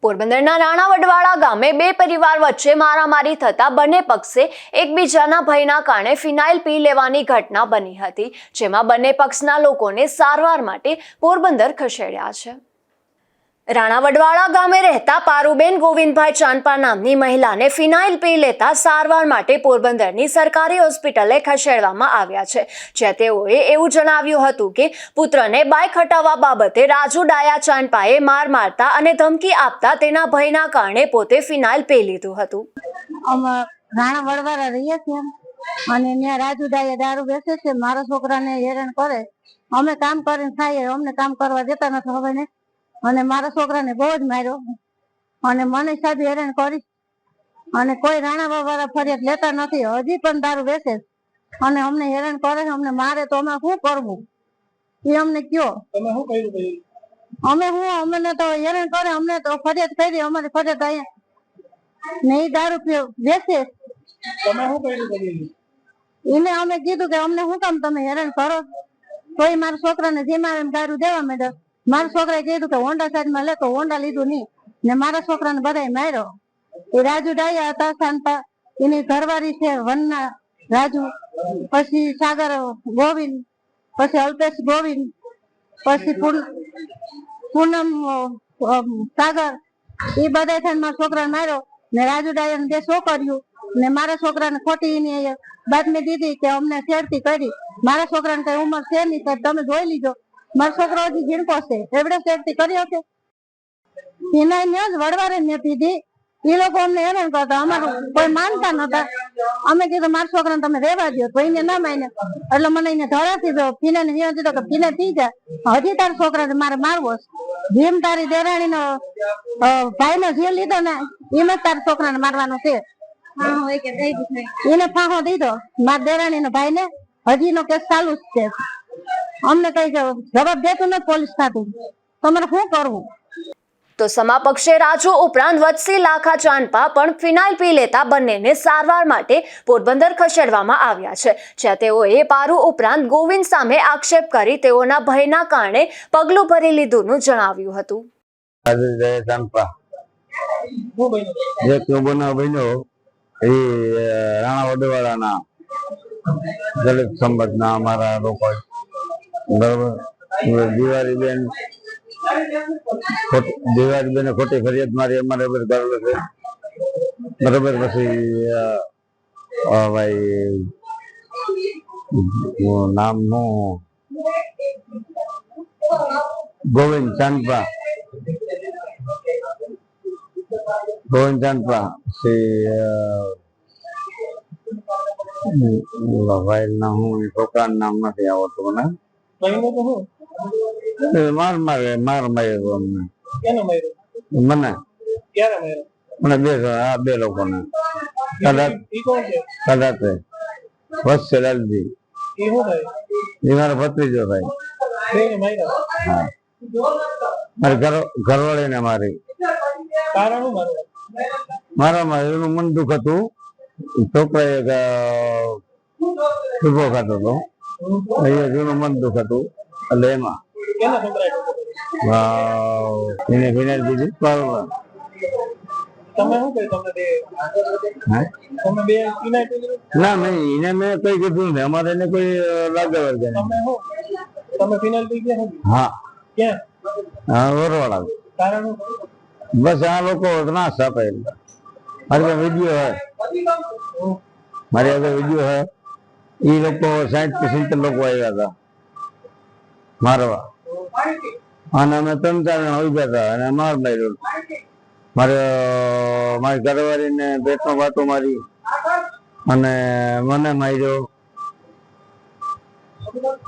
પોરબંદરના રાણાવડવાળા ગામે બે પરિવાર વચ્ચે મારામારી થતા બંને પક્ષે એકબીજાના ભયના કારણે ફિનાઇલ પી લેવાની ઘટના બની હતી, જેમાં બંને પક્ષના લોકોને સારવાર માટે પોરબંદર ખસેડ્યા છે। રાણાવડવાળા ગામે રહેતા પારુબેન ગોવિંદભાઈ ચાંદપા નામની મહિલાને ફિનાઇલ પી લેતા સારવાર માટે પોરબંદરની સરકારી હોસ્પિટલે ખસેડવામાં આવ્યા છે, જ્યાં તેઓએ એવું જણાવ્યું હતું કે પુત્રને બાઇક હટાવવા બાબતે રાજુ ડાયા ચાંદપાએ માર મારતા અને ધમકી આપતા તેના ભયના કારણે પોતે ફિનાઇલ પી લીધું હતું। અમે રાણાવડવાળા રહીએ છીએ અને ત્યાં રાજુ ડાયા દારૂ બેસે છે, મારા છોકરાને હેરાન કરે। અમે કામ કરીને ખાઈએ, અમને કામ કરવા દેતા નથી હવે ને, અને મારા છોકરાને બહુ જ માર્યો અને મને સાહેબ હેરાન કરી અને કોઈ રાણાવાળા ફરિયાદ લેતા નથી, હજી પણ દારૂ વેચે અને અમને હેરાન કરે, અમને મારે તો અમે શું કરવું એ અમને કયો। અમને તો હેરાન કરે, અમને તો ફરિયાદ કરી, અમારી ફરિયાદ અહીંયા નહીં દારૂ વેચે એને અમે કીધું કે અમને શું કામ તમે હેરાન કરો, તોય મારા છોકરાને જેમ આવે એમ દારૂ દેવા માંડ્યા। મારા છોકરાએ કીધું કે હોન્ડા સાઈડમાં લે, તો હોન્ડા લીધું નહીં ને મારા છોકરાને બધાય માર્યો। એ રાજુ ડાયા હતા શાંતા, એની ઘરવાળી છે વનના રાજુ, પછી સાગર ગોવિંદ, પછી અલ્પેશ ગોવિંદ, પછી પૂનમ સાગર, એ બધા થઈને મારા છોકરાને માર્યો ને રાજુ ડાયાને બે છોકર્યું ને મારા છોકરાને ખોટી એની બાતમી દીધી કે અમને છેડતી કરી। મારા છોકરાને કઈ ઉંમર છે નહીં, તમે જોઈ લીધો, મારો છોકરો હજી ઝીણકો છે, એવડે છેડતી કરી હશે એના જ વડવારે ને પીધી। એ લોકો અમને હેરાન કરતા, અમારું કોઈ માનતા નતા। અમે કીધું મારા છોકરાને તમે રહેવા દો, તો એને ના માને એટલે મને એને ધરાતી દો, ફીને ને દીધો કે ફીને પી જાય, હજી તારા છોકરાને મારે મારવો, જેમ તારી દેરાણી નો ભાઈ નો જે લીધો ને એમ જ તારા છોકરાને મારવાનો છે। એને ફાંસો દીધો મારા દેરાણી નો ભાઈ ને, હજી નો કેસ ચાલુ જ છે। અમને કઈ જવાબ દેતું નથી પોલીસ ખાતું, તમારે શું કરવું? તો સમાપક્ષે રાજુ ઉપરાંત વત્સી લાખા ચાંદપા પણ ફિનાઇલ પી લેતા બંનેને સારવાર માટે પોરબંદર ખસેડવામાં આવ્યા છે, જ્યાં તેઓએ પારુ ઉપરાંત ગોવિંદ સામે આક્ષેપ કરી તેઓના ભયના કારણે પગલું ભરી લીધુંનું જણાવ્યું હતું। રાણાવડવાળાના દલિત સમાજના અમારા લોકો બરોબર, દિવાળીબેન ખોટી ફરિયાદ મારી અમારે કરેલો છે બરોબર। પછી ભાઈ નામ નું ગોવિંદ ચાંદપા ભાઈ ના હું છોકરાનું નામ નથી આવડતું મને, માર માર્યો મને બે લોકોને કદાચ વત્સે લાલજી એ મારો ભત્રીજો ભાઈ, મારી ઘરવાળી ને મારી મારામાં એનું મન દુઃખ હતું, છોકરા ઉભો ખાતો હતો, એનું મન દુઃખ હતું એટલે એમાં એને ફિનાઇલ દીધી બરોબર। ના નહીં, એને મેં કઈ કીધું ને, અમારે એને કોઈ લાગે વર્ગે હા વરવાળા બસ આ લોકો નાશ આપે। મારી વિડીયો મારી આગળ વિડીયો હે, એ લોકો 60-70 લોકો આવ્યા હતા મારવા અને અમે 3-4 જણા હોઈ ગયા હતા અને માર માર્યો। મારી ઘરવાળી ને પેટમાં વાતો મારી અને મને માર્યો।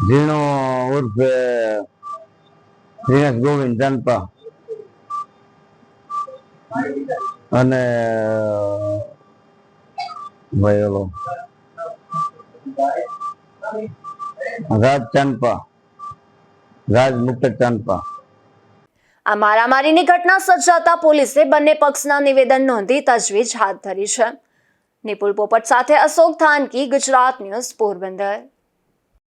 ઝીણો ઉર્ફે દિનેશ ગોવિંદ ચાંદપા અને ભાઈ ઓલો રાજ ચાંદપા, રાજ મુક્ત ચાંદપા। આ મારામારીની ઘટના સર્જાતા પોલીસે બંને પક્ષના નિવેદન નોંધી તજવીજ હાથ ધરી છે। નિપુલ પોપટ સાથે અશોક થાનકી, ગુજરાત ન્યૂઝ, પોરબંદર।